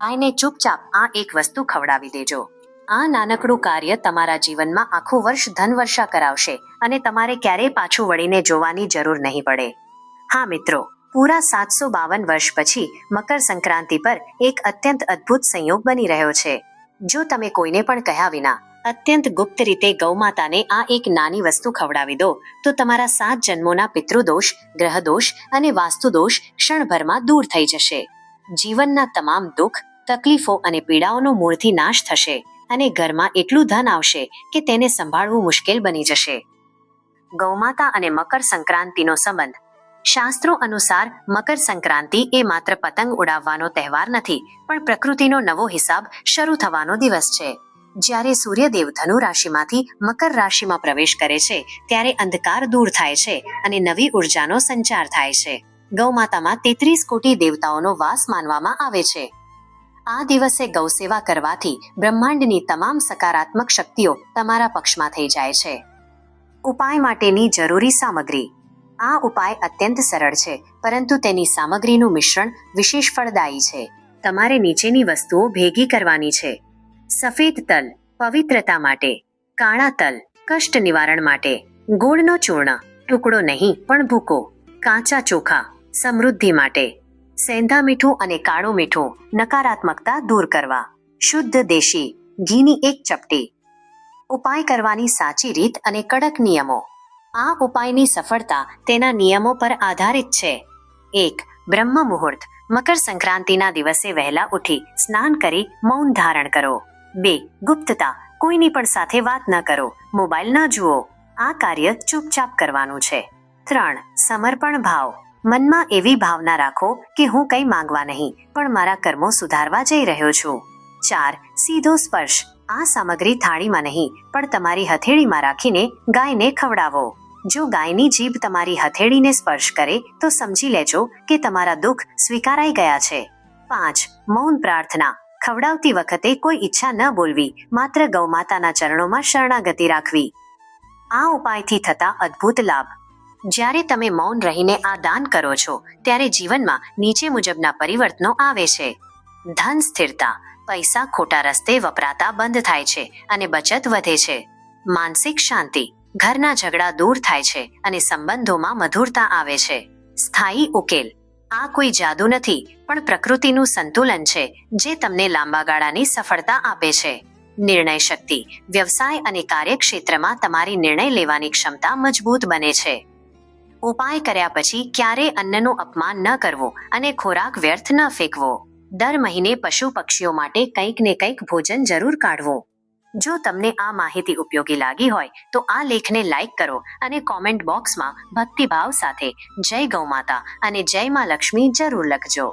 ગાયને ચૂપચાપ આ એક વસ્તુ ખવડાવી દેજો. આ નાનકડું કાર્ય તમારા જીવનમાં આખું વર્ષ ધનવર્ષા કરાવશે અને તમારે ક્યારેય પાછું વળીને જોવાની જરૂર નહીં પડે. હા મિત્રો, પૂરા 752 વર્ષ પછી મકર સંક્રાંતિ પર એક અત્યંત અદ્ભુત સંયોગ બની રહ્યો છે. જો તમે કોઈને પણ કહ્યા વિના અત્યંત ગુપ્ત રીતે ગૌમાતાને આ એક નાની વસ્તુ ખવડાવી દો તો તમારા 7 જન્મોના પિતૃદોષ, ગ્રહદોષ અને વાસ્તુદોષ ક્ષણભરમાં દૂર થઈ જશે. જીવનના તમામ દુઃખ, તકલીફો અને પીડાઓનો મૂળથી નાશ થશે અને ઘરમાં એટલું ધન આવશે કે તેને સંભાળવું મુશ્કેલ બની જશે. ગૌમાતા અને મકર સંક્રાંતિનો સંબંધ. શાસ્ત્રો અનુસાર મકર સંક્રાંતિ એ માત્ર પતંગ ઉડાવવાનો તહેવાર નથી, પણ પ્રકૃતિનો નવો હિસાબ શરૂ થવાનો દિવસ છે. જ્યારે સૂર્યદેવ ધનુ રાશિમાંથી મકર રાશિમાં પ્રવેશ કરે છે ત્યારે અંધકાર દૂર થાય છે અને નવી ઉર્જાનો સંચાર થાય છે. ગૌમાતામાં 33 કોટી દેવતાઓનો વાસ માનવામાં આવે છે. આ દિવસે ગૌસેવા કરવાથી બ્રહ્માંડની તમામ સકારાત્મક શક્તિઓ તમારા પક્ષમાં થઈ જાય છે. ઉપાય માટેની જરૂરી સામગ્રી. આ ઉપાય અત્યંત સરળ છે, પરંતુ તેની સામગ્રીનું મિશ્રણ વિશેષ ફળદાયી છે. તમારે નીચેની વસ્તુઓ ભેગી કરવાની છે. સફેદ તલ પવિત્રતા માટે, કાળા તલ કષ્ટ નિવારણ માટે, ગોળનો ચૂર્ણ ટુકડો નહીં પણ ભૂકો, કાચા ચોખા સમૃદ્ધિ માટે, સેંધા મીઠું અને કાળું મીઠું નકારાત્મકતા દૂર કરવા, શુદ્ધ દેશી ઘીની 1 ચપટી. ઉપાય કરવાની સાચી રીત અને કડક નિયમો. આ ઉપાયની સફળતા તેના નિયમો પર આધારિત છે. 1. બ્રહ્મ મુહૂર્ત. મકર સંક્રાંતિના દિવસે વહેલા ઉઠી સ્નાન કરી મૌન ધારણ કરો. 2. ગુપ્તતા. કોઈની પણ સાથે વાત ન કરો, મોબાઈલ ન જુઓ. આ કાર્ય ચૂપચાપ કરવાનું છે. 3. સમર્પણ ભાવ. મનમાં એવી ભાવના રાખો કે હું કંઈ માંગવા નહીં, પણ મારા કર્મો સુધારવા જઈ રહ્યો છું. 4. સીધો સ્પર્શ. આ સામગ્રી થાળીમાં નહીં પણ તમારી હથેળીમાં રાખીને ગાયને ખવડાવો. જો ગાયની જીભ તમારી હથેળીને સ્પર્શ કરે તો સમજી લેજો કે તમારા દુઃખ સ્વીકારાઈ ગયા છે. 5. મૌન પ્રાર્થના. ખવડાવતી વખતે કોઈ ઈચ્છા ન બોલવી, માત્ર ગૌમાતાના ચરણોમાં શરણાગતિ રાખવી. આ ઉપાયથી થતા અદ્ભુત લાભ. જ્યારે તમે મૌન રહીને આ દાન કરો છો ત્યારે જીવનમાં નીચે મુજબના પરિવર્તનો આવે છે. ધન સ્થિરતા. પૈસા ખોટા રસ્તે વપરાતા બંધ થાય છે અને બચત વધે છે. માનસિક શાંતિ. ઘરના ઝઘડા દૂર થાય છે અને સંબંધોમાં મધુરતા આવે છે. સ્થાયી ઉકેલ. આ કોઈ જાદુ નથી, પણ પ્રકૃતિનું સંતુલન છે જે તમને લાંબા ગાળાની સફળતા આપે છે. નિર્ણય શક્તિ. વ્યવસાય અને કાર્યક્ષેત્રમાં તમારી નિર્ણય લેવાની ક્ષમતા મજબૂત બને છે. ઉપાય કર્યા પછી ક્યારેય અન્નનું અપમાન ન કરવું અને ખોરાક વ્યર્થ ન ફેંકવો. દર મહિને પશુ પક્ષીઓ માટે કંઈક ને કંઈક ભોજન જરૂર કાઢવું. જો તમને આ માહિતી ઉપયોગી લાગી હોય તો આ લેખને લાઈક કરો અને કોમેન્ટ બોક્સમાં ભક્તિભાવ સાથે જય ગૌમાતા અને જય માં લક્ષ્મી જરૂર લખજો.